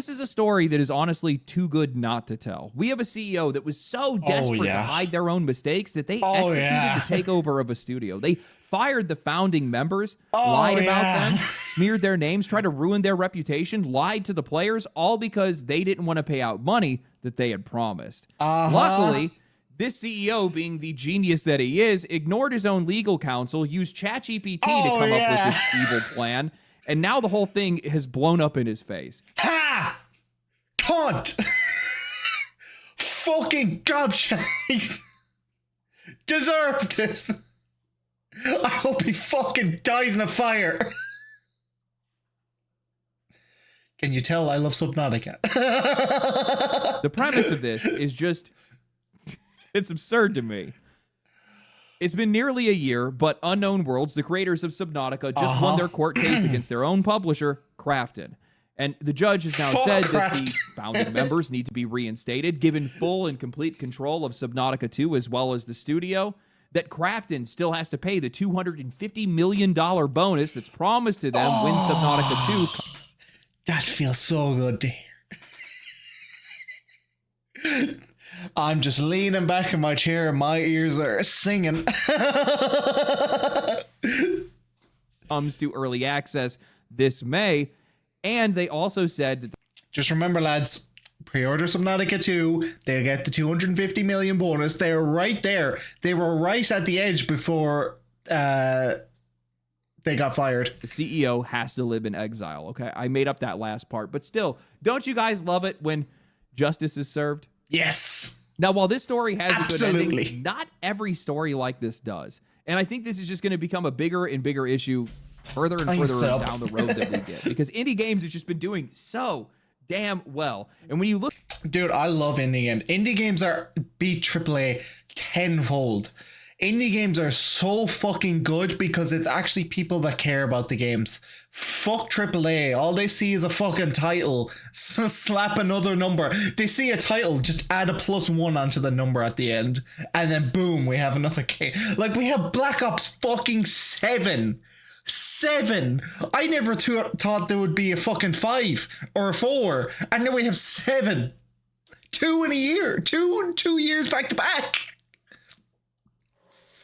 this is a story that is honestly too good not to tell. We have a CEO that was so desperate to hide their own mistakes that they executed the takeover of a studio. They fired the founding members, lied about them, smeared their names, tried to ruin their reputation, lied to the players, all because they didn't want to pay out money that they had promised. Luckily, this CEO, being the genius that he is, ignored his own legal counsel, used ChatGPT to come up with this evil plan, and now the whole thing has blown up in his face. Ha! Cunt! Fucking gobshite! Deserved it! I hope he fucking dies in a fire! Can you tell I love Subnautica? The premise of this is just... it's absurd to me. It's been nearly a year, but Unknown Worlds, the creators of Subnautica, just won their court case against their own publisher, Krafton. And the judge has now said that the founding members need to be reinstated, given full and complete control of Subnautica 2 as well as the studio, that Krafton still has to pay the $250 million bonus that's promised to them when Subnautica 2... That feels so good to hear. I'm just leaning back in my chair and my ears are singing. Comes to early access this May, and they also said that... Just remember, lads, pre-order Subnautica 2, they'll get the 250 million bonus. They're right there. They were right at the edge before they got fired. The CEO has to live in exile, okay? I made up that last part, but still, don't you guys love it when justice is served? Yes. Now, while this story has a good ending, not every story like this does. And I think this is just going to become a bigger and bigger issue further and further down the road that we get. Because indie games have just been doing so damn well. And when you look... Dude, I love indie games. Indie games are beat AAA tenfold. Indie games are so fucking good because it's actually people that care about the games. Fuck AAA. All they see is a fucking title. Slap another number. They see a title, just add a +1 onto the number at the end. And then boom, we have another game. Like, we have Black Ops fucking 7. 7. I never thought there would be a fucking 5 or a 4. And now we have 7. 2 in a year. 2 years back to back.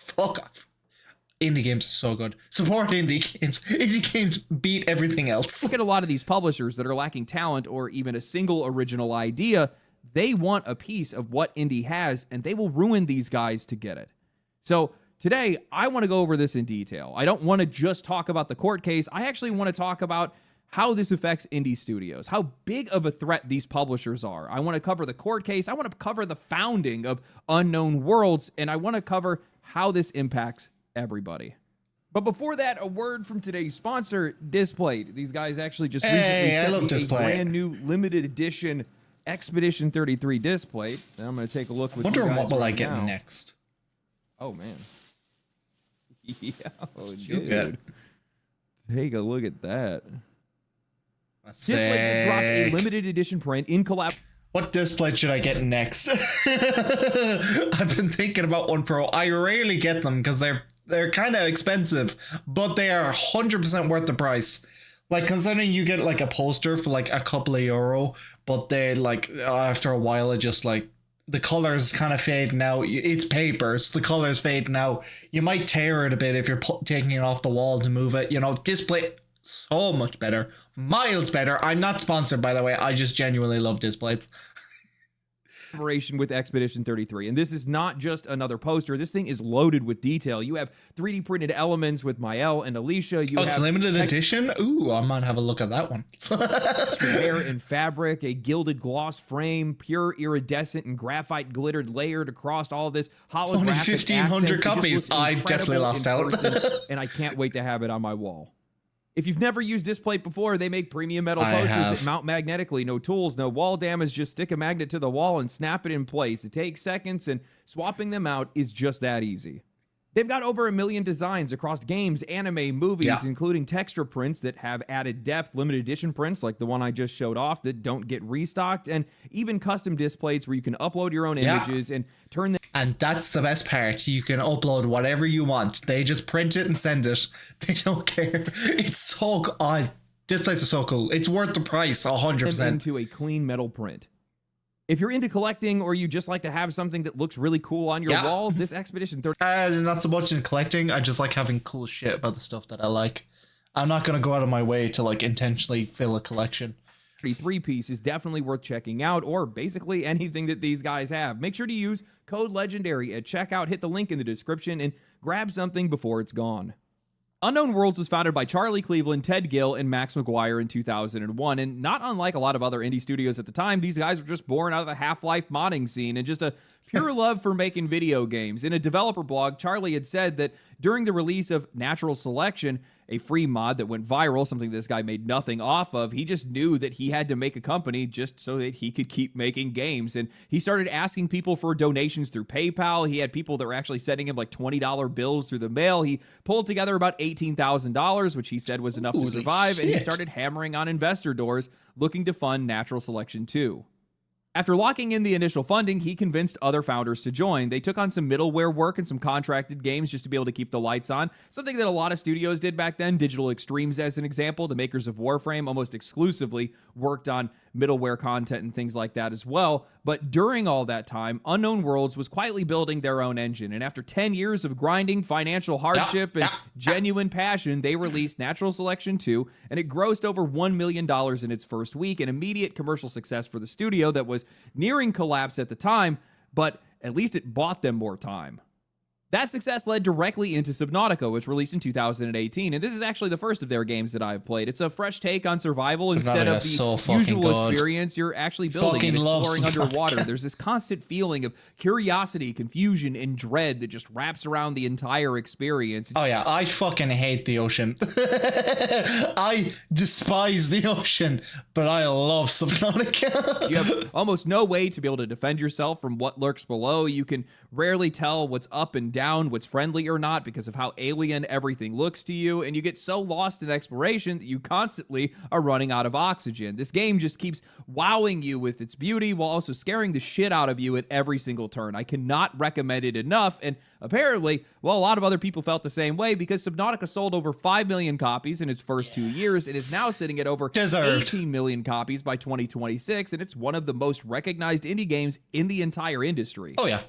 Fuck off. Indie games are so good. Support indie games. Indie games beat everything else. Look at a lot of these publishers that are lacking talent or even a single original idea. They want a piece of what indie has, and they will ruin these guys to get it. So today, I want to go over this in detail. I don't want to just talk about the court case. I actually want to talk about how this affects indie studios, how big of a threat these publishers are. I want to cover the court case. I want to cover the founding of Unknown Worlds, and I want to cover how this impacts everybody. But before that, a word from today's sponsor, Displate. These guys actually just recently sent me a brand new limited edition Expedition 33 Displate. And I'm going to take a look with you guys. Wonder what will I get next? Oh, man. Yo, dude. Take a look at that. Displate just dropped a limited edition print in collab. What display should I get next? I've been thinking about one for a while. I rarely get them because they're kind of expensive, but they are 100% worth the price. Like, considering you get like a poster for like a couple of euro, but they like after a while it just like the colors kind of fade now. It's paper, so the colors fade now. You might tear it a bit if you're taking it off the wall to move it. You know, display so much better, miles better. I'm not sponsored, by the way. I just genuinely love Displates. Collaboration with Expedition 33, and this is not just another poster. This thing is loaded with detail. You have 3D printed elements with Mael and Alicia. It's limited edition. Ooh, I might have a look at that one. Hair and fabric, a gilded gloss frame, pure iridescent and graphite glittered layered across all of this holographic. Only 1,500 copies. I definitely lost out. And I can't wait to have it on my wall. If you've never used Displate before, they make premium metal posters that mount magnetically. No tools, no wall damage. Just stick a magnet to the wall and snap it in place. It takes seconds, and swapping them out is just that easy. They've got over 1 million designs across games, anime, movies, including texture prints that have added depth, limited edition prints like the one I just showed off that don't get restocked, and even custom displays where you can upload your own images and turn them. And that's the best part. You can upload whatever you want. They just print it and send it. They don't care. It's so good. This place is so cool. It's worth the price, 100%. into a clean metal print. If you're into collecting or you just like to have something that looks really cool on your Yeah. wall, this Expedition 30 Not so much in collecting. I just like having cool shit about the stuff that I like. I'm not gonna go out of my way to like intentionally fill a collection. 33 piece is definitely worth checking out, or basically anything that these guys have. Make sure to use code legendary at checkout. Hit the link in the description and grab something before it's gone. Unknown Worlds was founded by Charlie Cleveland, Ted Gill, and Max McGuire in 2001, and not unlike a lot of other indie studios at the time, these guys were just born out of the Half-Life modding scene and just a pure love for making video games. In a developer blog, Charlie had said that during the release of Natural Selection, a free mod that went viral, something this guy made nothing off of, he just knew that he had to make a company just so that he could keep making games. And he started asking people for donations through PayPal. He had people that were actually sending him like $20 bills through the mail. He pulled together about $18,000, which he said was enough to Holy survive. And he shit. started hammering on investor doors looking to fund Natural Selection 2. After locking in the initial funding, he convinced other founders to join. They took on some middleware work and some contracted games just to be able to keep the lights on, something that a lot of studios did back then. Digital Extremes, as an example, the makers of Warframe, almost exclusively worked on middleware content and things like that as well. But during all that time, Unknown Worlds was quietly building their own engine. And after 10 years of grinding, financial hardship, and genuine passion, they released Natural Selection 2, and it grossed over $1 million in its first week, an immediate commercial success for the studio that was nearing collapse at the time, but at least it bought them more time. That success led directly into Subnautica, which released in 2018, and this is actually the first of their games that I've played. It's a fresh take on survival. Instead of the so fucking usual good. experience, you're actually building Fucking and love exploring underwater. Subnautica. There's this constant feeling of curiosity, confusion, and dread that just wraps around the entire experience. Oh yeah, I fucking hate the ocean. I despise the ocean, but I love Subnautica. You have almost no way to be able to defend yourself from what lurks below. You can rarely tell what's up and down, what's friendly or not, because of how alien everything looks to you, and you get so lost in exploration that you constantly are running out of oxygen. This game just keeps wowing you with its beauty while also scaring the shit out of you at every single turn. I cannot recommend it enough, and apparently, well, a lot of other people felt the same way because Subnautica sold over 5 million copies in its first 2 years and is now sitting at over Deserved. 18 million copies by 2026, and it's one of the most recognized indie games in the entire industry. Oh yeah.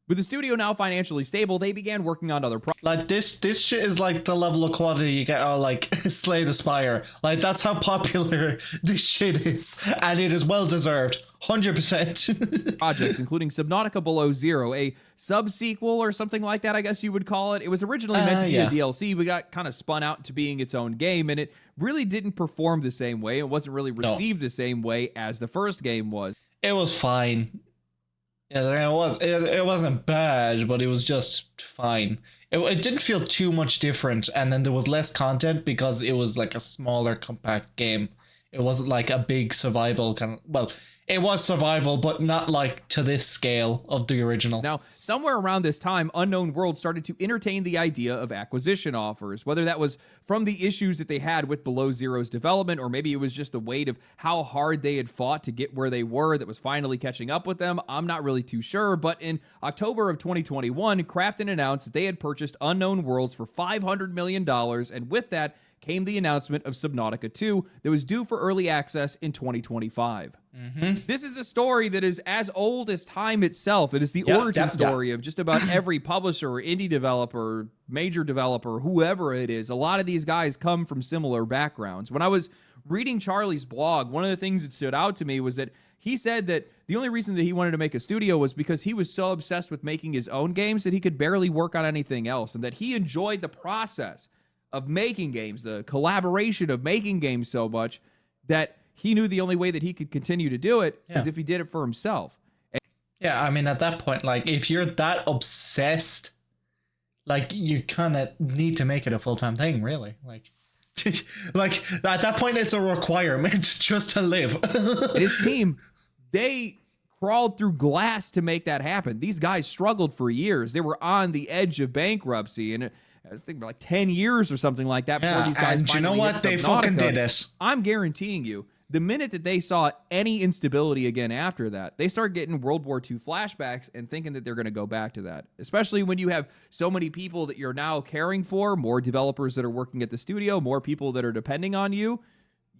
With the studio now financially stable, they began working on other projects. Like this shit is like the level of quality you get out like Slay the Spire. Like that's how popular this shit is. And it is well deserved. 100%. projects, including Subnautica Below Zero, a sub-sequel or something like that, I guess you would call it. It was originally meant to be yeah. a DLC, but got kind of spun out to being its own game, and it really didn't perform the same way. It wasn't really received the same way as the first game was. It was fine. Yeah, it wasn't bad, but it was just fine. It didn't feel too much different, and then there was less content because it was like a smaller, compact game. It wasn't like a big survival kind of, well, it was survival, but not like to this scale of the original. Now, somewhere around this time, Unknown World started to entertain the idea of acquisition offers, whether that was from the issues that they had with Below Zero's development, or maybe it was just the weight of how hard they had fought to get where they were that was finally catching up with them. I'm not really too sure, but in October of 2021, Krafton announced that they had purchased Unknown Worlds for $500 million, and with that came the announcement of Subnautica 2 that was due for early access in 2025. This is a story that is as old as time itself. It is the origin story of just about every publisher, indie developer, major developer, whoever it is. A lot of these guys come from similar backgrounds. When I was reading Charlie's blog, one of the things that stood out to me was that he said that the only reason that he wanted to make a studio was because he was so obsessed with making his own games that he could barely work on anything else, and that he enjoyed the process of making games, the collaboration of making games so much that he knew the only way that he could continue to do it is if he did it for himself. Yeah, I mean, at that point, like, if you're that obsessed, like, you kind of need to make it a full-time thing, really. Like, like, at that point, it's a requirement just to live. And his team, they crawled through glass to make that happen. These guys struggled for years. They were on the edge of bankruptcy, and I was thinking like 10 years or something like that before these guys and you finally know what? hit They Subnautica. fucking did it. I'm guaranteeing you, the minute that they saw any instability again after that, they start getting World War II flashbacks and thinking that they're going to go back to that. Especially when you have so many people that you're now caring for, more developers that are working at the studio, more people that are depending on you.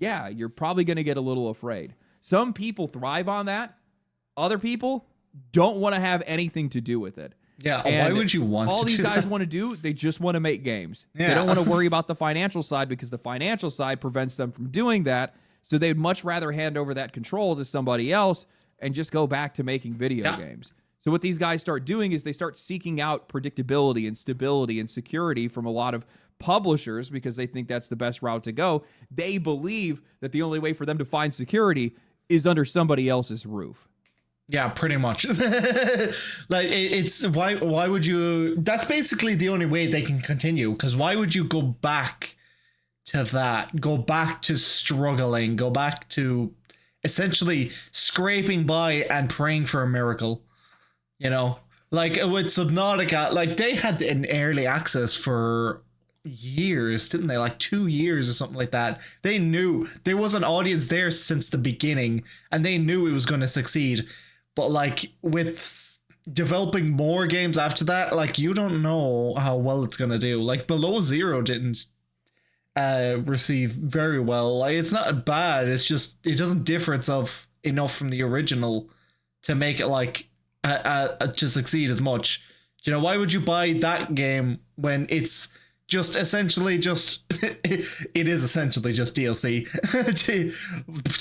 yeah, you're probably going to get a little afraid. Some people thrive on that. Other people don't want to have anything to do with it. Yeah, And why would you want all to these do guys that? want to do? They just want to make games. They Yeah. don't want to worry about the financial side because the financial side prevents them from doing that. So they'd much rather hand over that control to somebody else and just go back to making video games. So what these guys start doing is they start seeking out predictability and stability and security from a lot of publishers because they think that's the best route to go. They believe that the only way for them to find security is under somebody else's roof. Yeah, pretty much. Like it's why would you? That's basically the only way they can continue. Because why would you go back to that? Go back to struggling. Go back to essentially scraping by and praying for a miracle. You know, like with Subnautica, like they had an early access for years, didn't they? Like 2 years or something like that. They knew there was an audience there since the beginning, and they knew it was going to succeed. But like with developing more games after that, like you don't know how well it's gonna do. Like Below Zero didn't receive very well. Like it's not bad. It's just it doesn't differ itself enough from the original to make it like to succeed as much. You know, why would you buy that game when it's just essentially just it is essentially just DLC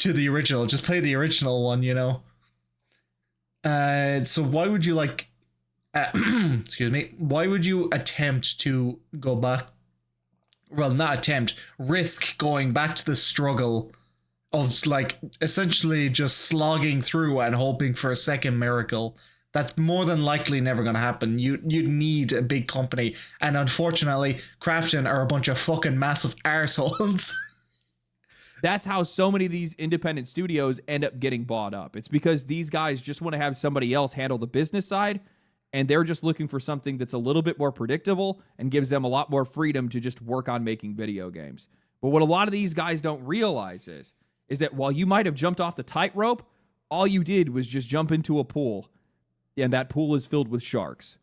to the original. Just play the original one, you know. So why would you like excuse me, why would you attempt to go back, well, not attempt, risk going back to the struggle of like essentially just slogging through and hoping for a second miracle? That's more than likely never going to happen. You need a big company, and unfortunately Krafton are a bunch of fucking massive arseholes. That's how so many of these independent studios end up getting bought up. It's because these guys just want to have somebody else handle the business side, and they're just looking for something that's a little bit more predictable and gives them a lot more freedom to just work on making video games. But what a lot of these guys don't realize is that while you might have jumped off the tightrope, all you did was just jump into a pool, and that pool is filled with sharks.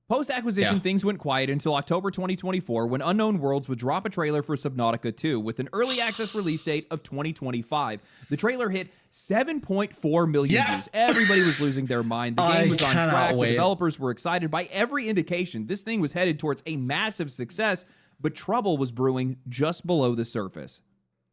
Post-acquisition, things went quiet until October 2024 when Unknown Worlds would drop a trailer for Subnautica 2 with an early access release date of 2025. The trailer hit 7.4 million views. Everybody was losing their mind. The game was on track. The developers were excited. By every indication, this thing was headed towards a massive success, but trouble was brewing just below the surface.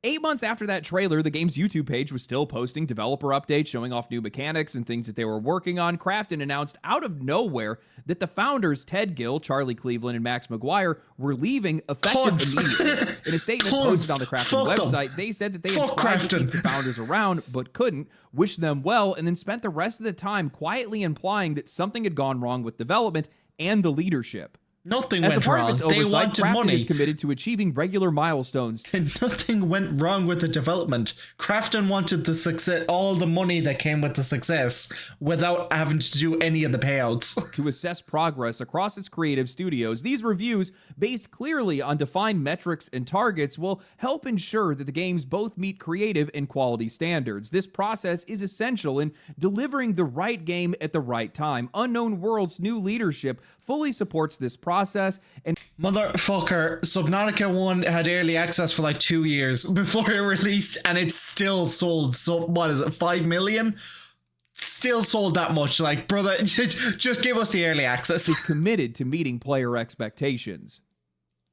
8 months after that trailer, the game's YouTube page was still posting developer updates showing off new mechanics and things that they were working on. Krafton announced out of nowhere that the founders, Ted Gill, Charlie Cleveland, and Max McGuire, were leaving effective immediately. In a statement posted on the Krafton website, they said that they had tried to keep the founders around but couldn't, wished them well, and then spent the rest of the time quietly implying that something had gone wrong with development and the leadership. Nothing went wrong. They wanted money. Is committed to achieving regular milestones. And nothing went wrong with the development. Krafton wanted the success, all the money that came with the success, without having to do any of the payouts. To assess progress across its creative studios, these reviews, based clearly on defined metrics and targets, will help ensure that the games both meet creative and quality standards. This process is essential in delivering the right game at the right time. Unknown Worlds' new leadership fully supports this process, and motherfucker, Subnautica 1 had early access for like 2 years before it released, and it still sold, so what is it, 5 million? Still sold that much. Like, brother, just give us the early access. Is committed to meeting player expectations.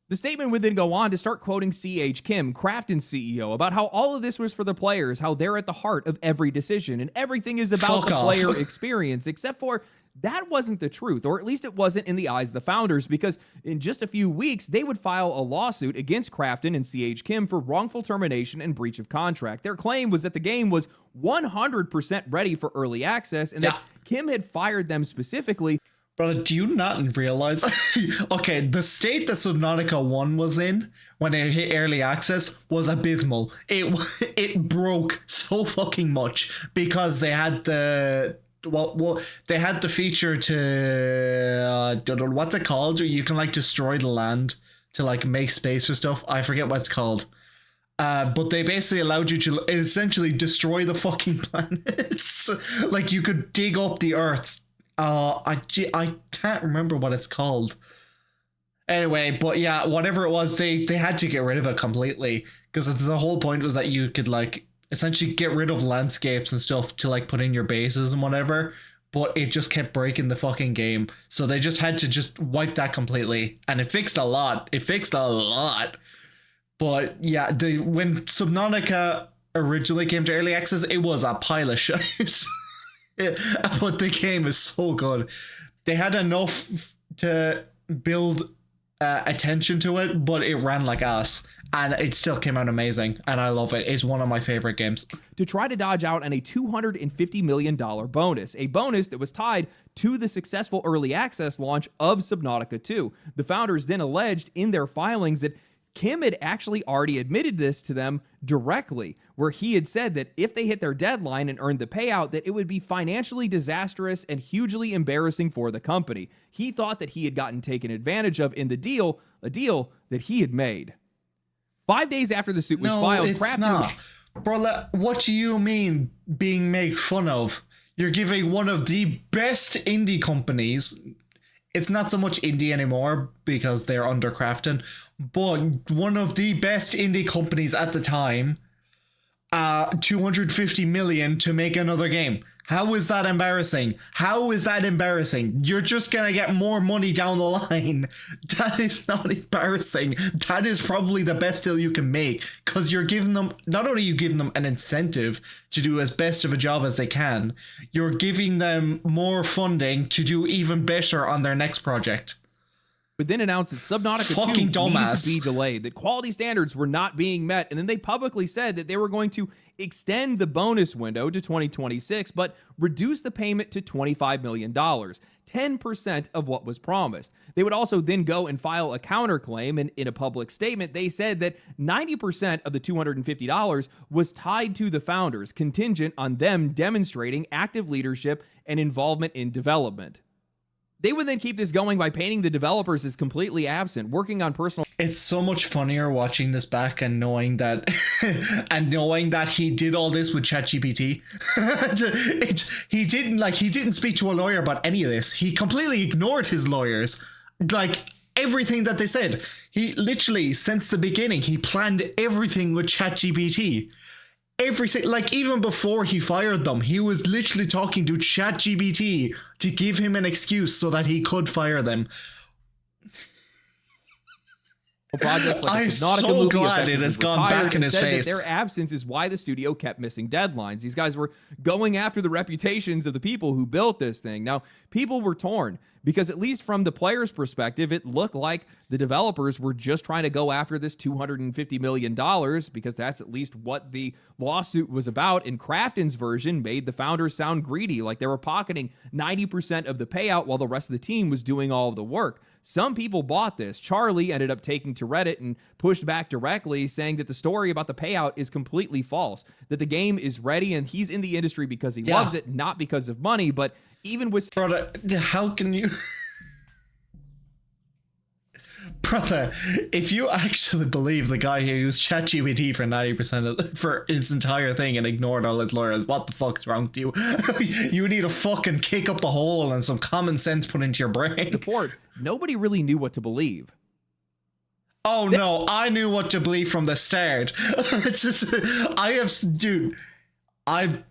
The statement would then go on to start quoting C.H. Kim, Krafton's CEO, about how all of this was for the players, how they're at the heart of every decision, and everything is about the player experience, except for that wasn't the truth, or at least it wasn't in the eyes of the founders, because in just a few weeks, they would file a lawsuit against Krafton and C.H. Kim for wrongful termination and breach of contract. Their claim was that the game was 100% ready for early access, and that Kim had fired them specifically. Brother, do you not realize? Okay, the state that Subnautica 1 was in when it hit early access was abysmal. It broke so fucking much because they had the they had the feature to what's it called? You can like destroy the land to like make space for stuff. I forget what it's called. But they basically allowed you to essentially destroy the fucking planets. Like you could dig up the Earth. I can't remember what it's called. Anyway, but yeah, whatever it was, they had to get rid of it completely because the whole point was that you could like essentially get rid of landscapes and stuff to like put in your bases and whatever. But it just kept breaking the fucking game, so they just had to just wipe that completely, and it fixed a lot. It fixed a lot. But yeah, when Subnautica originally came to early access, it was a pile of shit. But the game is so good. They had enough to build attention to it, but it ran like ass, and it still came out amazing, and I love it. It's one of my favorite games. To try to dodge out on a $250 million bonus, a bonus that was tied to the successful early access launch of Subnautica 2. The founders then alleged in their filings that Kim had actually already admitted this to them directly, where he had said that if they hit their deadline and earned the payout, that it would be financially disastrous and hugely embarrassing for the company. He thought that he had gotten taken advantage of in the deal, a deal that he had made. 5 days after the suit was filed, it's not. Bro, what do you mean being made fun of? You're giving one of the best indie companies, it's not so much indie anymore because they're under Krafton, but one of the best indie companies at the time, 250 million to make another game. How is that embarrassing? How is that embarrassing? You're just gonna get more money down the line. That is not embarrassing. That is probably the best deal you can make, because you're giving them, not only are you giving them an incentive to do as best of a job as they can, you're giving them more funding to do even better on their next project. But then announced that Subnautica 2 needed to be delayed, that quality standards were not being met, and then they publicly said that they were going to extend the bonus window to 2026, but reduce the payment to $25 million, 10% of what was promised. They would also then go and file a counterclaim, and in a public statement, they said that 90% of the $250 was tied to the founders, contingent on them demonstrating active leadership and involvement in development. They would then keep this going by painting the developers as completely absent, working on personal... It's so much funnier watching this back and knowing that he did all this with ChatGPT. He didn't speak to a lawyer about any of this. He completely ignored his lawyers. Like everything that they said. He literally, since the beginning, he planned everything with ChatGPT. Even before he fired them, he was literally talking to ChatGPT to give him an excuse so that he could fire them. Projects like I'm the Subnautica so movie glad it has gone back in his face. Their absence is why the studio kept missing deadlines. These guys were going after the reputations of the people who built this thing. Now, people were torn because, at least from the player's perspective, it looked like the developers were just trying to go after this $250 million, because that's at least what the lawsuit was about. And Krafton's version made the founders sound greedy, like they were pocketing 90% of the payout while the rest of the team was doing all of the work. Some people bought this. Charlie ended up taking to Reddit and pushed back directly, saying that the story about the payout is completely false, that the game is ready and he's in the industry because he loves it, not because of money. But even with... Brother, how can you... Brother, if you actually believe the guy who used ChatGPT for 90% for his entire thing and ignored all his lawyers, what the fuck is wrong with you? You need a fucking kick up the hole and some common sense put into your brain. The port, nobody really knew what to believe. Oh no, I knew what to believe from the start. It's just, I've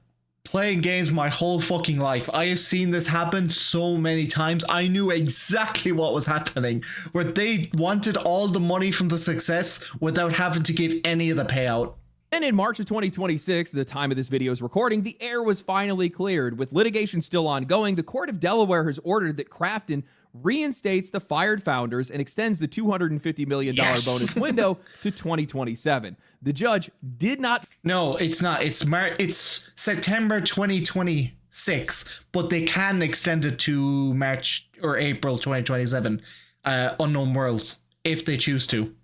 playing games my whole fucking life. I have seen this happen so many times. I knew exactly what was happening, where they wanted all the money from the success without having to give any of the payout. And in March of 2026, the time of this video's recording, the air was finally cleared. With litigation still ongoing, the Court of Delaware has ordered that Krafton reinstates the fired founders and extends the $250 million bonus window to 2027. The judge did not... No, it's not. It's September 2026, but they can extend it to March or April 2027, Unknown Worlds, if they choose to.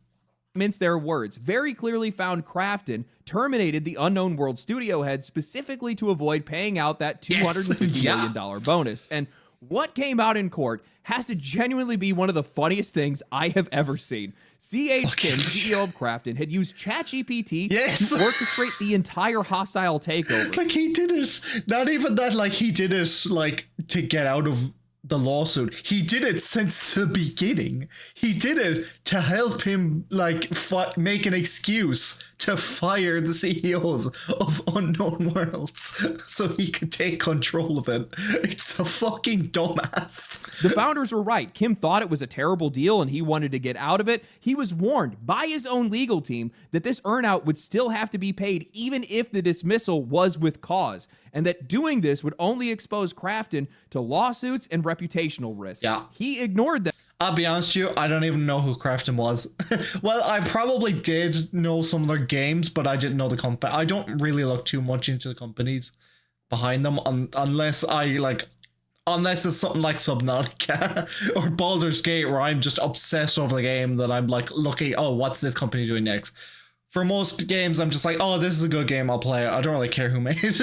Mince their words, very clearly found Krafton terminated the Unknown World studio head specifically to avoid paying out that $250 million bonus. And what came out in court has to genuinely be one of the funniest things I have ever seen. C.H. Kim, CEO of Krafton, had used ChatGPT to orchestrate the entire hostile takeover. Like, he did it, not even that, like, he did it, like, to get out of the lawsuit. He did it since the beginning. He did it to help him like make an excuse to fire the CEOs of Unknown Worlds so he could take control of it. It's a fucking dumbass. The founders were right. Kim thought it was a terrible deal and he wanted to get out of it. He was warned by his own legal team that this earnout would still have to be paid even if the dismissal was with cause, and that doing this would only expose Krafton to lawsuits and reputational risk. Yeah. He ignored them. I'll be honest with you, I don't even know who Krafton was. Well, I probably did know some of their games, but I didn't know the company. I don't really look too much into the companies behind them unless it's something like Subnautica or Baldur's Gate, where I'm just obsessed over the game that I'm like looking, oh, what's this company doing next? For most games, I'm just like, oh, this is a good game, I'll play it. I don't really care who made it.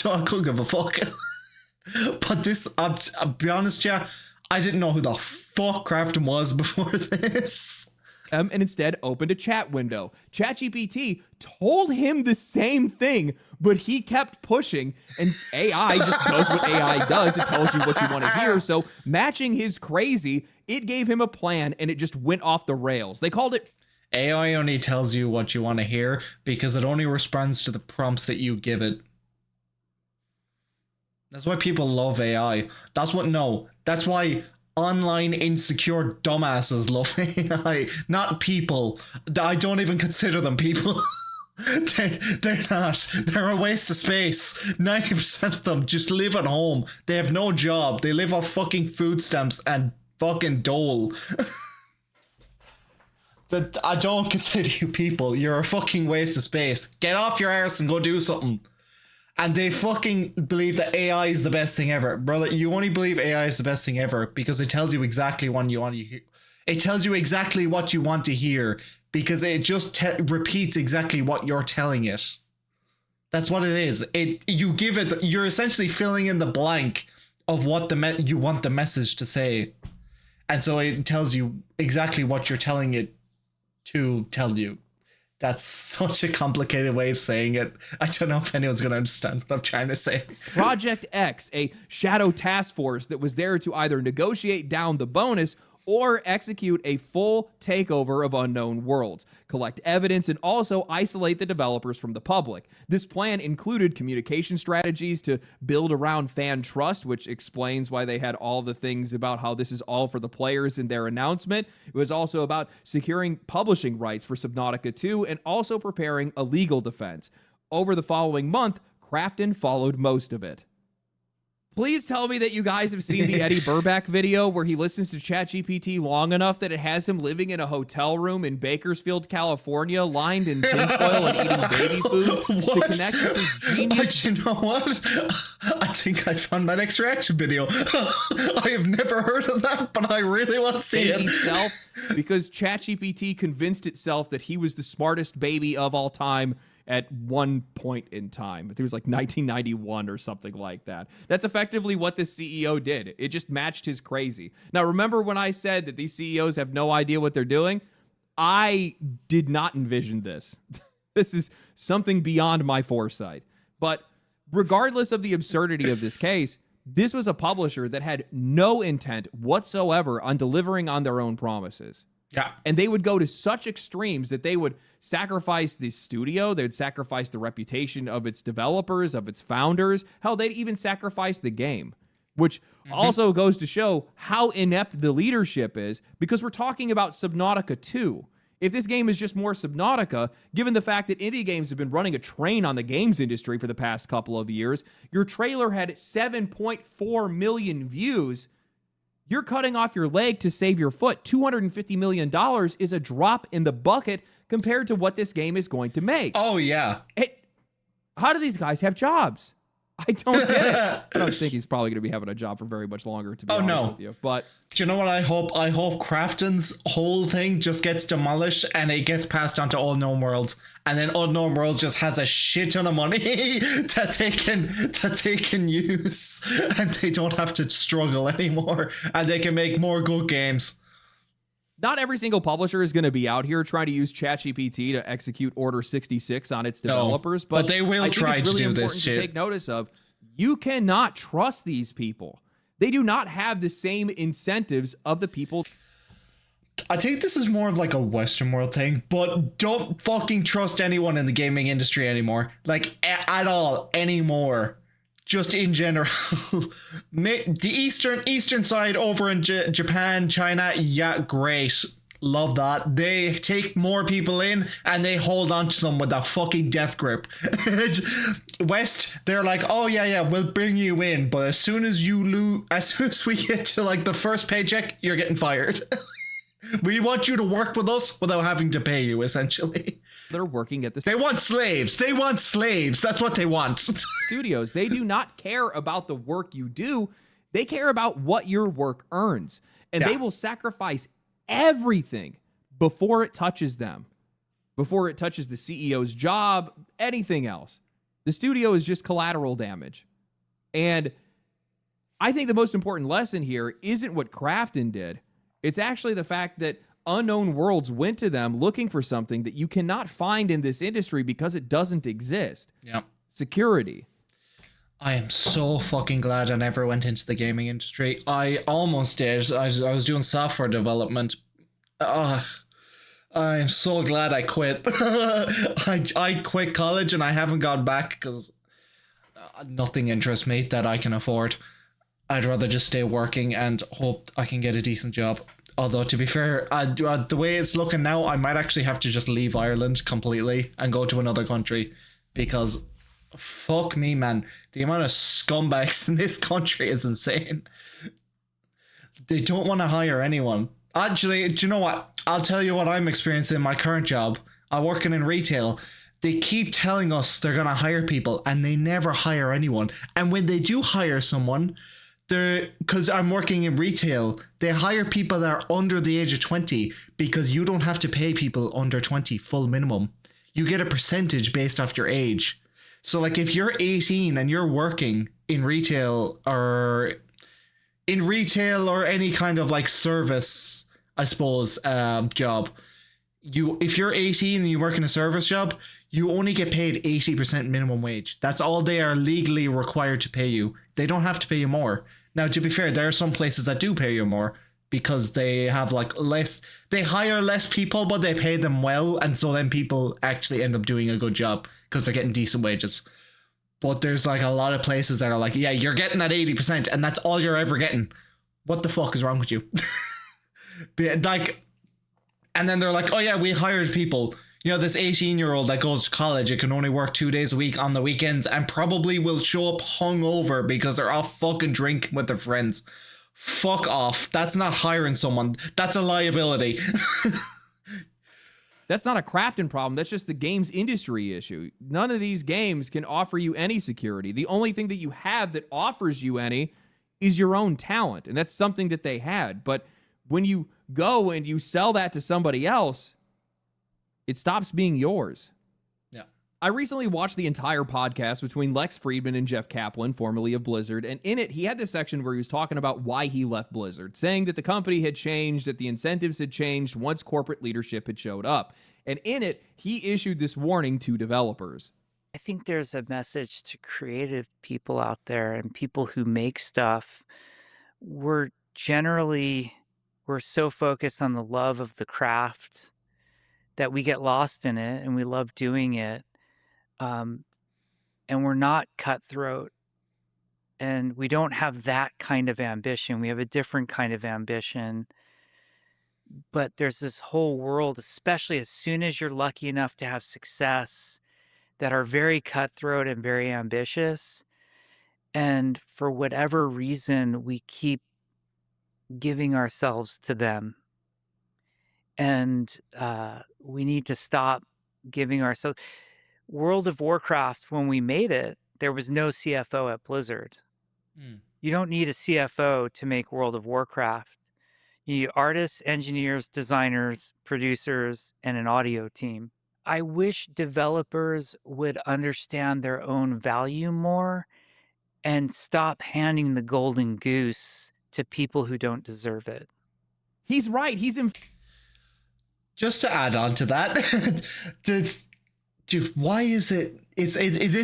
I couldn't give a fuck. But this, I'll be honest, yeah, I didn't know who the fuck Krafton was before this. And instead opened a chat window. ChatGPT told him the same thing, but he kept pushing, and AI just does what AI does. It tells you what you want to hear. So matching his crazy, it gave him a plan, and it just went off the rails. They called it... AI only tells you what you want to hear because it only responds to the prompts that you give it. That's why people love AI. That's why online insecure dumbasses love AI, not people. I don't even consider them people. They're not. They're a waste of space. 90% of them just live at home. They have no job. They live off fucking food stamps and fucking dole. That I don't consider you people. You're a fucking waste of space. Get off your arse and go do something. And they fucking believe that AI is the best thing ever. Brother, you only believe AI is the best thing ever because it tells you exactly what you want to hear. It tells you exactly what you want to hear because it just repeats exactly what you're telling it. That's what it is. You're essentially filling in the blank of what you want the message to say. And so it tells you exactly what you're telling it to tell you. That's such a complicated way of saying it. I don't know if anyone's going to understand what I'm trying to say. Project X, a shadow task force that was there to either negotiate down the bonus or execute a full takeover of Unknown Worlds, collect evidence, and also isolate the developers from the public. This plan included communication strategies to build around fan trust, which explains why they had all the things about how this is all for the players in their announcement. It was also about securing publishing rights for Subnautica 2 and also preparing a legal defense. Over the following month, Krafton followed most of it. Please tell me that you guys have seen the Eddie Burback video where he listens to ChatGPT long enough that it has him living in a hotel room in Bakersfield, California, lined in tinfoil and eating baby food to connect with his genius. You know what? I think I found my next reaction video. I have never heard of that, but I really want to see it. Self, because ChatGPT convinced itself that he was the smartest baby of all time at one point in time. It was like 1991 or something like that. That's effectively what this CEO did. It just matched his crazy. Now, remember when I said that these CEOs have no idea what they're doing? I did not envision this. This is something beyond my foresight. But regardless of the absurdity of this case, this was a publisher that had no intent whatsoever on delivering on their own promises. Yeah. And they would go to such extremes that they would sacrifice the studio, they'd sacrifice the reputation of its developers, of its founders. Hell, they'd even sacrifice the game, which also goes to show how inept the leadership is, because we're talking about Subnautica 2. If this game is just more Subnautica, given the fact that indie games have been running a train on the games industry for the past couple of years, your trailer had 7.4 million views. You're cutting off your leg to save your foot. $250 million is a drop in the bucket compared to what this game is going to make. Oh, yeah. How do these guys have jobs? I don't get it. I don't think he's probably going to be having a job for very much longer, to be honest with you. But do you know what I hope? I hope Krafton's whole thing just gets demolished and it gets passed on to Unknown Worlds, and then Unknown Worlds just has a shit ton of money that they can use, and they don't have to struggle anymore, and they can make more good games. Not every single publisher is going to be out here trying to use ChatGPT to execute Order 66 on its developers, but they will try to do this shit. To take notice of, You cannot trust these people. They do not have the same incentives of the people. I think this is more of like a Western world thing, but don't fucking trust anyone in the gaming industry anymore. Like, at all, anymore. Just in general. The eastern side over in Japan, China, yeah, great. Love that. They take more people in and they hold on to them with a fucking death grip. West, they're like, oh yeah, we'll bring you in, but as soon as we get to like the first paycheck, you're getting fired. We want you to work with us without having to pay you, essentially. They're working at the They want slaves. They want slaves. That's what they want. Studios. They do not care about the work you do. They care about what your work earns. And they will sacrifice everything before it touches them, before it touches the CEO's job, anything else. The studio is just collateral damage. And I think the most important lesson here isn't what Krafton did. It's actually the fact that Unknown Worlds went to them looking for something that you cannot find in this industry because it doesn't exist. Yep. Security. I am so fucking glad I never went into the gaming industry. I almost did. I was doing software development. I'm so glad I quit. I quit college and I haven't gone back because nothing interests me that I can afford. I'd rather just stay working and hope I can get a decent job. Although, to be fair, the way it's looking now, I might actually have to just leave Ireland completely and go to another country because fuck me, man. The amount of scumbags in this country is insane. They don't want to hire anyone. Actually, do you know what? I'll tell you what I'm experiencing in my current job. I'm working in retail. They keep telling us they're going to hire people and they never hire anyone. And when they do hire someone, because I'm working in retail, they hire people that are under the age of 20 because you don't have to pay people under 20 full minimum. You get a percentage based off your age. So like if you're 18 and you're working in retail or any kind of like service, I suppose, job, if you're 18 and you work in a service job, you only get paid 80% minimum wage. That's all they are legally required to pay you. They don't have to pay you more. Now, to be fair, there are some places that do pay you more because they have like they hire less people, but they pay them well. And so then people actually end up doing a good job because they're getting decent wages. But there's like a lot of places that are like, yeah, you're getting that 80% and that's all you're ever getting. What the fuck is wrong with you? Like, and then they're like, oh yeah, we hired people. You know, this 18-year-old that goes to college, it can only work 2 days a week on the weekends and probably will show up hungover because they're all fucking drinking with their friends. Fuck off. That's not hiring someone. That's a liability. That's not a Krafton problem. That's just the games industry issue. None of these games can offer you any security. The only thing that you have that offers you any is your own talent. And that's something that they had. But when you go and you sell that to somebody else, it stops being yours. Yeah. I recently watched the entire podcast between Lex Friedman and Jeff Kaplan, formerly of Blizzard, and in it, he had this section where he was talking about why he left Blizzard, saying that the company had changed, that the incentives had changed once corporate leadership had showed up. And in it, he issued this warning to developers. I think there's a message to creative people out there and people who make stuff. We're so focused on the love of the craft that we get lost in it and we love doing it. And we're not cutthroat and we don't have that kind of ambition. We have a different kind of ambition. But there's this whole world, especially as soon as you're lucky enough to have success, that are very cutthroat and very ambitious. And for whatever reason, we keep giving ourselves to them. And we need to stop giving ourselves. World of Warcraft, when we made it, there was no CFO at Blizzard. You don't need a CFO to make World of Warcraft. You need artists, engineers, designers, producers, and an audio team. I wish developers would understand their own value more and stop handing the golden goose to people who don't deserve it. He's right. Just to add on to that, Dude, why is it? This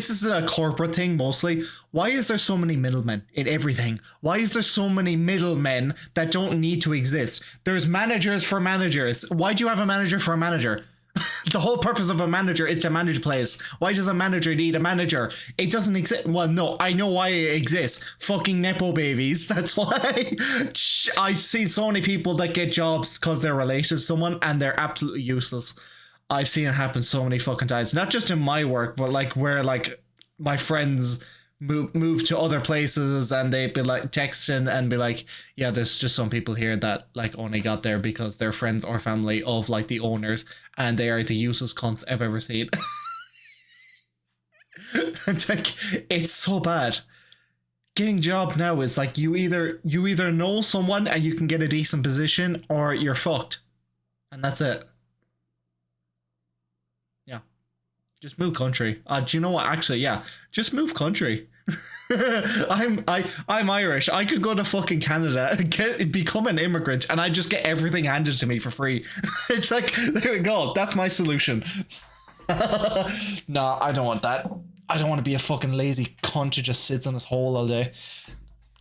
is a corporate thing mostly. Why is there so many middlemen in everything? Why is there so many middlemen that don't need to exist? There's managers for managers. Why do you have a manager for a manager? The whole purpose of a manager is to manage players. Why does a manager need a manager? It doesn't exist. Well, no, I know why it exists. Fucking Nepo babies. That's why. I see so many people that get jobs because they're related to someone and they're absolutely useless. I've seen it happen so many fucking times. Not just in my work, but like where like my friends move to other places and they'd be like texting and be like, yeah, there's just some people here that like only got there because they're friends or family of like the owners and they are the useless cunts I've ever seen. It's like, it's so bad. Getting a job now is like you either know someone and you can get a decent position or you're fucked. And that's it. Just move country. Do you know what? Actually, yeah, just move country. I'm Irish. I could go to fucking Canada, become an immigrant, and I just get everything handed to me for free. It's like, there we go. That's my solution. No, I don't want that. I don't want to be a fucking lazy cunt who just sits in his hole all day.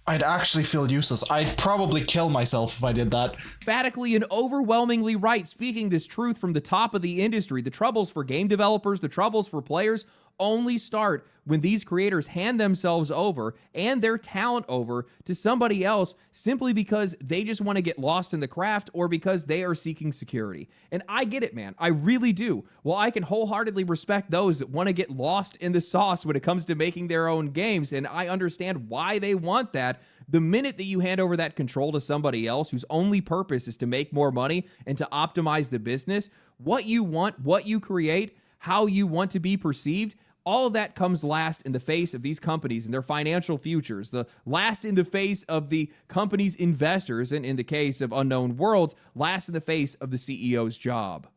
I'd actually feel useless. I'd probably kill myself if I did that. Emphatically and overwhelmingly right, speaking this truth from the top of the industry. The troubles for game developers, the troubles for players only start when these creators hand themselves over and their talent over to somebody else simply because they just want to get lost in the craft or because they are seeking security. And I get it, man. I really do. Well, I can wholeheartedly respect those that want to get lost in the sauce when it comes to making their own games, and I understand why they want that. The minute that you hand over that control to somebody else whose only purpose is to make more money and to optimize the business, what you want, what you create, how you want to be perceived, all of that comes last in the face of these companies and their financial futures, the last in the face of the company's investors, and in the case of Unknown Worlds, last in the face of the CEO's job.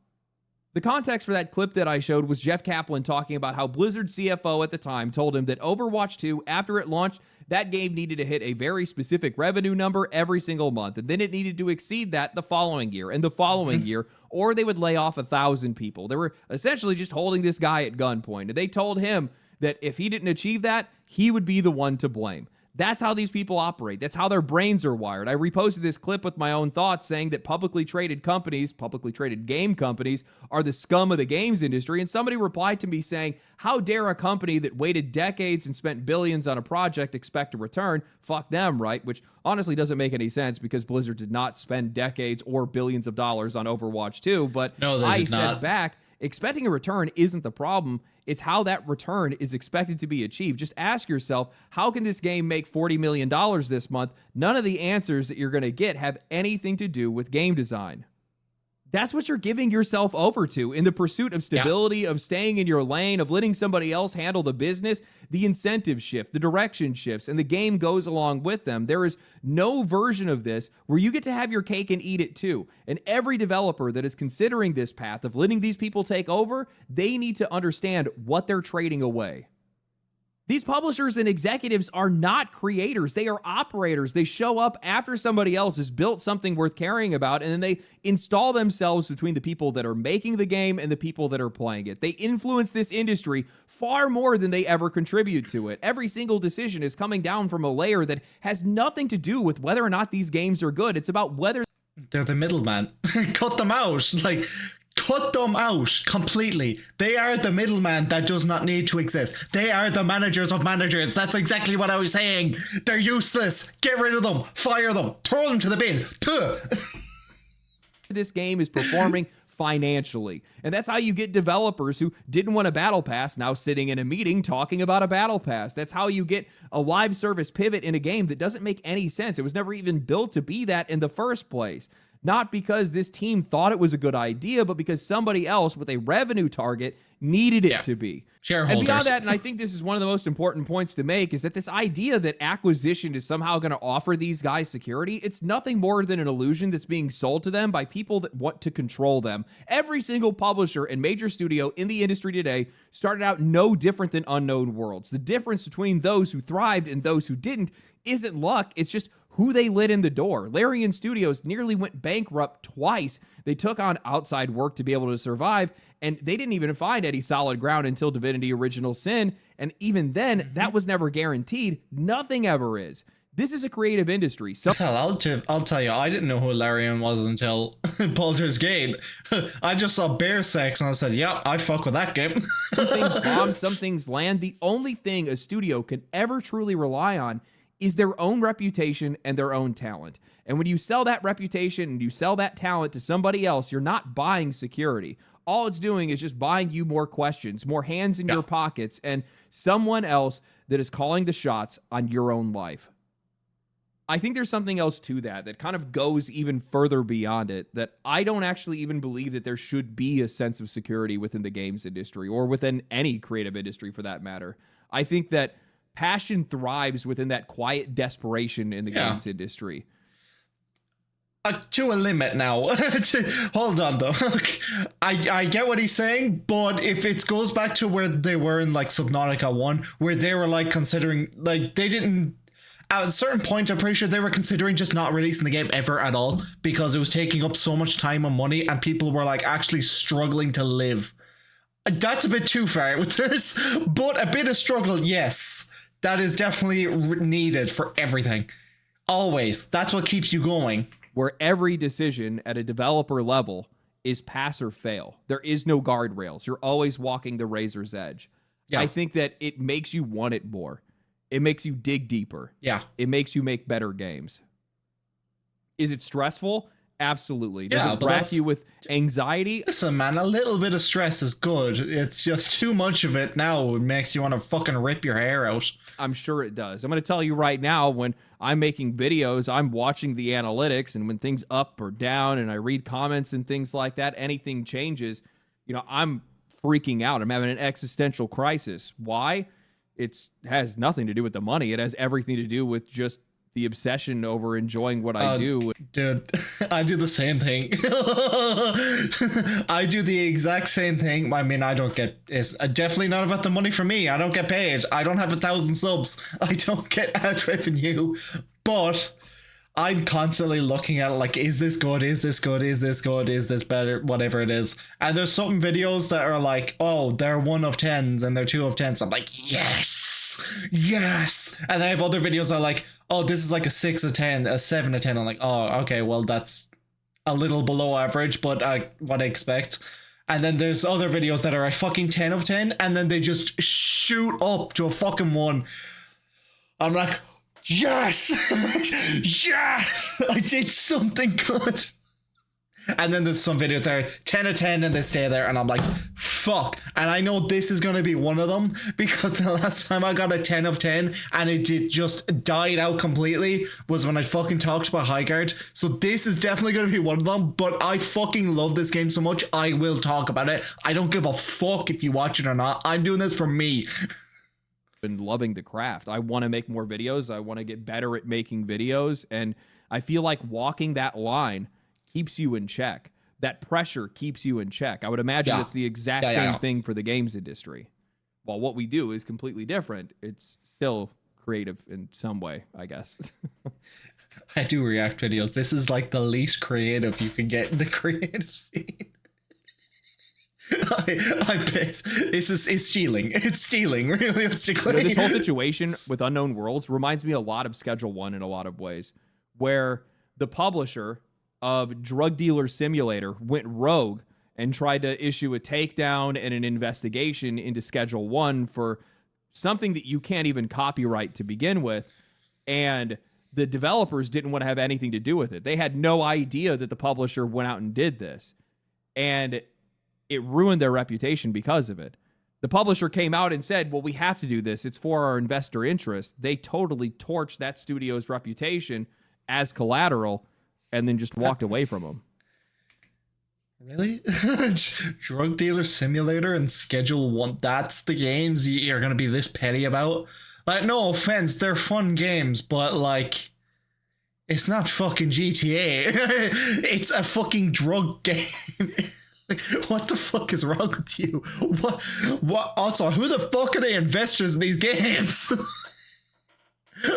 The context for that clip that I showed was Jeff Kaplan talking about how Blizzard CFO at the time told him that Overwatch 2, after it launched, that game needed to hit a very specific revenue number every single month, and then it needed to exceed that the following year and the following year, or they would lay off 1,000 people. They were essentially just holding this guy at gunpoint, and they told him that if he didn't achieve that, he would be the one to blame. That's how these people operate. That's how their brains are wired. I reposted this clip with my own thoughts saying that publicly traded companies, publicly traded game companies, are the scum of the games industry. And somebody replied to me saying, how dare a company that waited decades and spent billions on a project expect a return? Fuck them, right? Which honestly doesn't make any sense because Blizzard did not spend decades or billions of dollars on Overwatch 2. But no, I said back, expecting a return isn't the problem. It's how that return is expected to be achieved. Just ask yourself, how can this game make $40 million this month? None of the answers that you're going to get have anything to do with game design. That's what you're giving yourself over to in the pursuit of stability, of staying in your lane, of letting somebody else handle the business. The incentives shift, the direction shifts, and the game goes along with them. There is no version of this where you get to have your cake and eat it too. And every developer that is considering this path of letting these people take over, they need to understand what they're trading away. These publishers and executives are not creators. They are operators. They show up after somebody else has built something worth caring about, and then they install themselves between the people that are making the game and the people that are playing it. They influence this industry far more than they ever contribute to it. Every single decision is coming down from a layer that has nothing to do with whether or not these games are good. It's about whether they're the middleman. Cut them out. Cut them out completely. They are the middleman that does not need to exist. They are the managers of managers. That's exactly what I was saying. They're useless. Get rid of them. Fire them. Throw them to the bin. this game is performing financially. And that's how you get developers who didn't want a battle pass now sitting in a meeting talking about a battle pass. That's how you get a live service pivot in a game that doesn't make any sense. It was never even built to be that in the first place. Not because this team thought it was a good idea, but because somebody else with a revenue target needed it to be. Shareholders. And beyond that, and I think this is one of the most important points to make, is that this idea that acquisition is somehow going to offer these guys security, it's nothing more than an illusion that's being sold to them by people that want to control them. Every single publisher and major studio in the industry today started out no different than Unknown Worlds. The difference between those who thrived and those who didn't isn't luck, it's just who they let in the door. Larian Studios nearly went bankrupt twice. They took on outside work to be able to survive, and they didn't even find any solid ground until Divinity Original Sin. And even then, that was never guaranteed. Nothing ever is. This is a creative industry. Hell, I'll tell you, I didn't know who Larian was until Baldur's Gate. I just saw bear sex and I said, yeah, I fuck with that game. Some things bomb, some things land. The only thing a studio can ever truly rely on is their own reputation and their own talent. And when you sell that reputation and you sell that talent to somebody else, you're not buying security. All it's doing is just buying you more questions, more hands in your pockets, and someone else that is calling the shots on your own life. I think there's something else to that kind of goes even further beyond it, that I don't actually even believe that there should be a sense of security within the games industry or within any creative industry for that matter. I think that passion thrives within that quiet desperation in the games industry. To a limit now. Hold on though. I get what he's saying, but if it goes back to where they were in like Subnautica 1, where they were like considering, like they didn't, at a certain point, I'm pretty sure they were considering just not releasing the game ever at all because it was taking up so much time and money and people were like actually struggling to live. That's a bit too far with this, but a bit of struggle, yes. That is definitely needed for everything. Always. That's what keeps you going. Where every decision at a developer level is pass or fail. There is no guardrails. You're always walking the razor's edge. Yeah. I think that it makes you want it more. It makes you dig deeper. Yeah. It makes you make better games. Is it stressful? Absolutely. Does it rack you with anxiety? Listen, man, a little bit of stress is good. It's just too much of it now. It makes you want to fucking rip your hair out. I'm sure it does. I'm going to tell you right now, when I'm making videos, I'm watching the analytics, and when things up or down and I read comments and things like that, anything changes, I'm freaking out. I'm having an existential crisis. Why? It has nothing to do with the money. It has everything to do with just the obsession over enjoying what I do. Dude, I do the same thing. I do the exact same thing. I mean, I don't get, it's definitely not about the money for me. I don't get paid. I don't have 1,000 subs. I don't get ad revenue, but I'm constantly looking at it like, is this good? Is this good? Is this good? Is this better? Whatever it is. And there's some videos that are like, oh, they're 1 of 10s and they're 2 of 10s. I'm like, yes. And I have other videos that are like, oh, this is like a 6 of 10, a 7 of 10. I'm like, oh, okay, well, that's a little below average, but what I expect. And then there's other videos that are a fucking 10 of 10, and then they just shoot up to a fucking 1. I'm like, yes! Yes! I did something good. And then there's some videos that are 10 of 10 and they stay there, and I'm like, fuck. And I know this is going to be one of them, because the last time I got a 10 of 10 and it just died out completely was when I fucking talked about Highguard. So this is definitely going to be one of them, but I fucking love this game so much, I will talk about it. I don't give a fuck if you watch it or not. I'm doing this for me. Been loving the craft. I want to make more videos. I want to get better at making videos. And I feel like walking that line keeps you in check. That pressure keeps you in check. I would imagine it's the exact same thing for the games industry. While what we do is completely different, it's still creative in some way, I guess. I do react videos. This is like the least creative you can get in the creative scene. I bet it's stealing. It's stealing, realistically. This whole situation with Unknown Worlds reminds me a lot of Schedule 1 in a lot of ways, where the publisher of Drug Dealer Simulator went rogue and tried to issue a takedown and an investigation into Schedule 1 for something that you can't even copyright to begin with. And the developers didn't want to have anything to do with it. They had no idea that the publisher went out and did this. And it ruined their reputation because of it. The publisher came out and said, well, we have to do this. It's for our investor interest. They totally torched that studio's reputation as collateral and then just walked away from them. Really? Drug Dealer Simulator and Schedule 1, that's the games you're going to be this petty about? Like, no offense, they're fun games, but like, it's not fucking GTA. It's a fucking drug game. Like, what the fuck is wrong with you? What? Also, who the fuck are the investors in these games?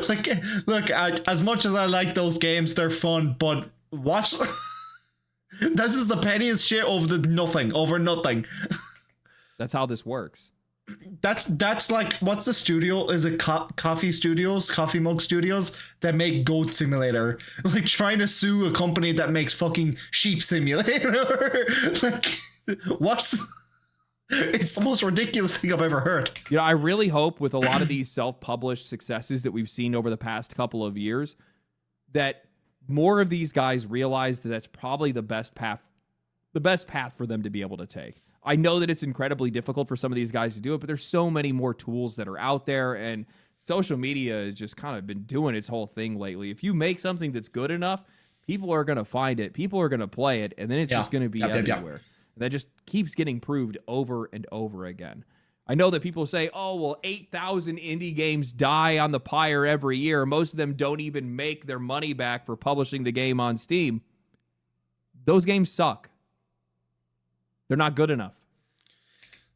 Like, look, as much as I like those games, they're fun, but what? This is the pettiest shit over nothing. That's how this works. That's like, what's the studio? Is it Coffee Mug Studios that make Goat Simulator? Like trying to sue a company that makes fucking Sheep Simulator. Like, what's? It's the most ridiculous thing I've ever heard. You know, I really hope with a lot of these self-published successes that we've seen over the past couple of years, that more of these guys realize that that's probably the best path for them to be able to take. I know that it's incredibly difficult for some of these guys to do it, but there's so many more tools that are out there, and social media has just kind of been doing its whole thing lately. If you make something that's good enough, people are going to find it, people are going to play it, and then it's just going to be everywhere. That just keeps getting proved over and over again. I know that people say, oh, well, 8,000 indie games die on the pyre every year. Most of them don't even make their money back for publishing the game on Steam. Those games suck. They're not good enough.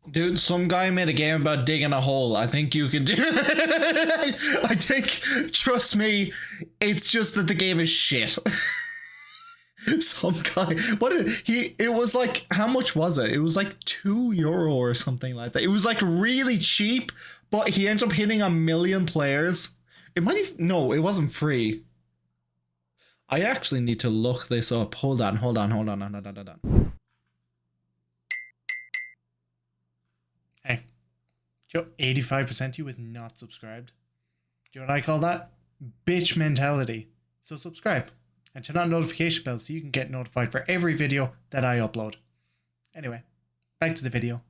Dude, some guy made a game about digging a hole. I think you can do it. I think, trust me, it's just that the game is shit. Some guy, it was like, how much was it? It was like €2 or something like that. It was like really cheap, but he ended up hitting 1 million players. No, it wasn't free. I actually need to look this up. Hold on. Hey, Joe, 85% of you is not subscribed. Do you know what I call that? Bitch mentality. So subscribe and turn on notification bells so you can get notified for every video that I upload. Anyway, back to the video.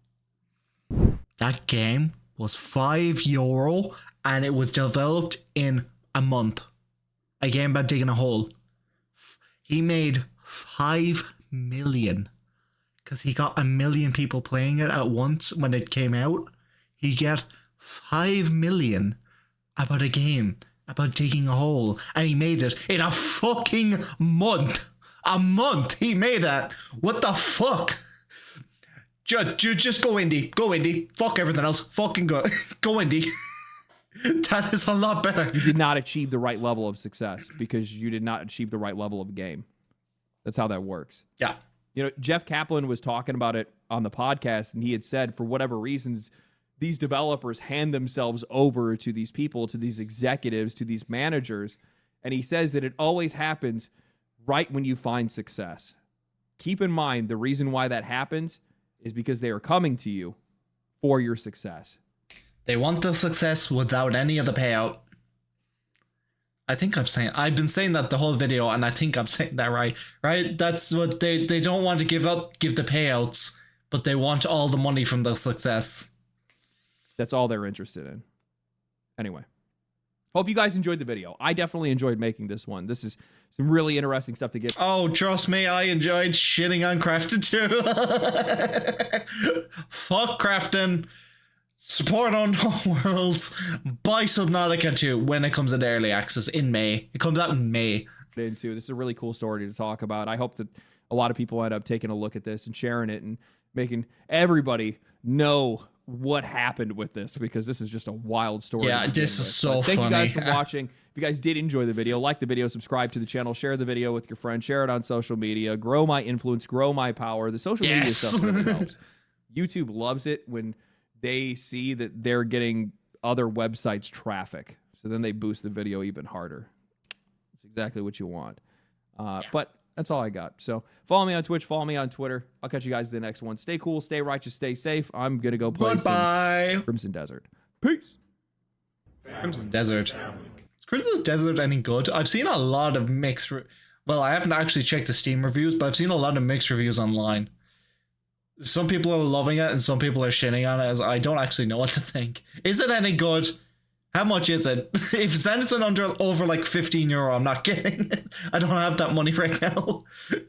That game was €5 and it was developed in a month. A game about digging a hole. He made 5 million because he got 1 million people playing it at once when it came out. He got 5 million about a game about digging a hole, and he made it in a fucking month. A month he made that. What the fuck? Just go indie. Go indie. Fuck everything else. Fucking go indie. That is a lot better. You did not achieve the right level of success because you did not achieve the right level of game. That's how that works. Yeah. You know, Jeff Kaplan was talking about it on the podcast, and he had said, for whatever reasons, these developers hand themselves over to these people, to these executives, to these managers. And he says that it always happens right when you find success. Keep in mind, the reason why that happens is because they are coming to you for your success. They want the success without any of the payout. I've been saying that the whole video, and I think I'm saying that right? That's what they don't want to give the payouts, but they want all the money from the success. That's all they're interested in. Anyway, hope you guys enjoyed the video. I definitely enjoyed making this one. This is some really interesting stuff to get. Oh, trust me, I enjoyed shitting on Crafton too. Fuck Crafton. Support Unknown Worlds. Buy Subnautica 2 when it comes into early access in May. It comes out in May. This is a really cool story to talk about. I hope that a lot of people end up taking a look at this and sharing it and making everybody know what happened with this, because this is just a wild story. Yeah, this is so funny. Thank you guys for watching. If you guys did enjoy the video, like the video, subscribe to the channel, share the video with your friends, share it on social media, grow my influence, grow my power. The social media stuff really helps. YouTube loves it when they see that they're getting other websites traffic. So then they boost the video even harder. It's exactly what you want. But that's all I got. So follow me on Twitch, follow me on Twitter. I'll catch you guys in the next one. Stay cool, stay righteous, stay safe. I'm going to go play some Crimson Desert. Peace. Crimson Desert. Is Crimson Desert any good? I've seen a lot of mixed... Well, I haven't actually checked the Steam reviews, but I've seen a lot of mixed reviews online. Some people are loving it and some people are shitting on it, as I don't actually know what to think. Is it any good? How much is it? If it's anything over like €15, I'm not getting it. I don't have that money right now.